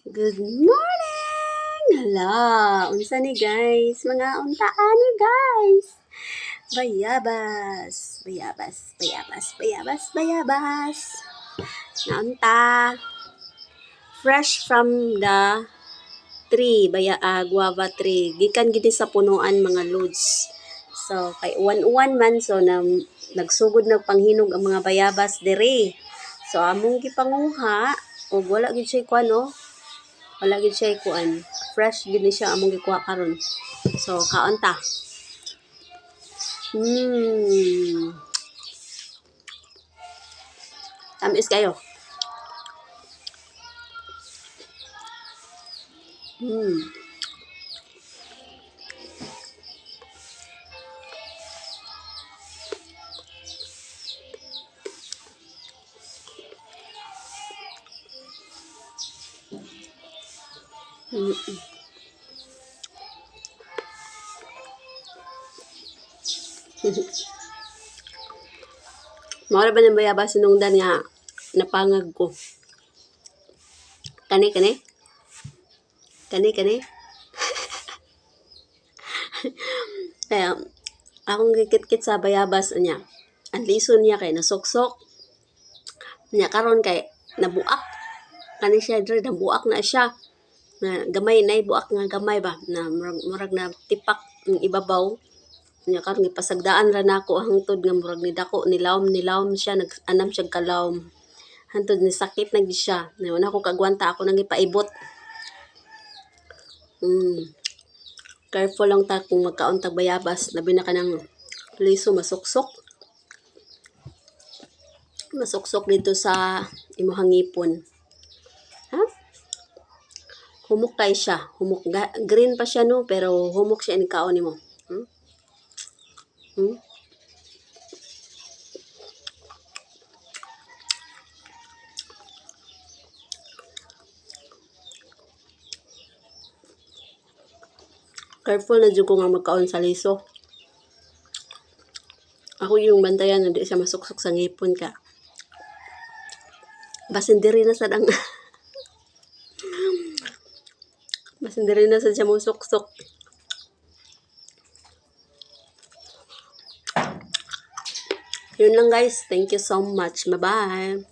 Good morning! Hala, unsa ni guys? Mga untaan ni guys. Bayabas, bayabas, bayabas, bayabas, bayabas. Naunta. Fresh from the tree, guava tree. Gikan gid sa punuan mga loads. So, kay uwan-uwan man, so nagsugod na panghinog ang mga bayabas diri. So, among gipanguha, og wala gid siya kuan, no? Wala gid siya kuan. Fresh gid ni siya among gikuha karon. So kaon ta. Tamis kayo. Mao ba ng bayabas sinungdan nga napangag ko. Kani. Kaya akong gikit-kit sa bayabas niya. Ang lison niya kay nasuksok. Nya karon kay nabuak. Kani siya dre nabuak na siya. Na gamay na buak nga gamay ba na murag na tipak ang ibabaw. Nya karon gipasagdaan ra nako hangtod nga murag ni dako nilawom siya nag-anam siya kalawom. Hantod ni sakit na gid siya. Wala ko kagwanta ako nang ipaibot. Careful lang ta kung magkaon tag bayabas, labi na kanang liso masuksok. Masuksok dito sa imuhang ngipon. Ha? Humok kay siya. Humok green pa siya no, pero humok siya ni kaon nimo. Careful na dyan ko nga magkaon sa liso. Ako yung bantayan na di siya masuksok sa ngipon ka. Basindiri na sa dang. Basindiri na sa siya mong suksok. Yun lang guys. Thank you so much. Bye-bye.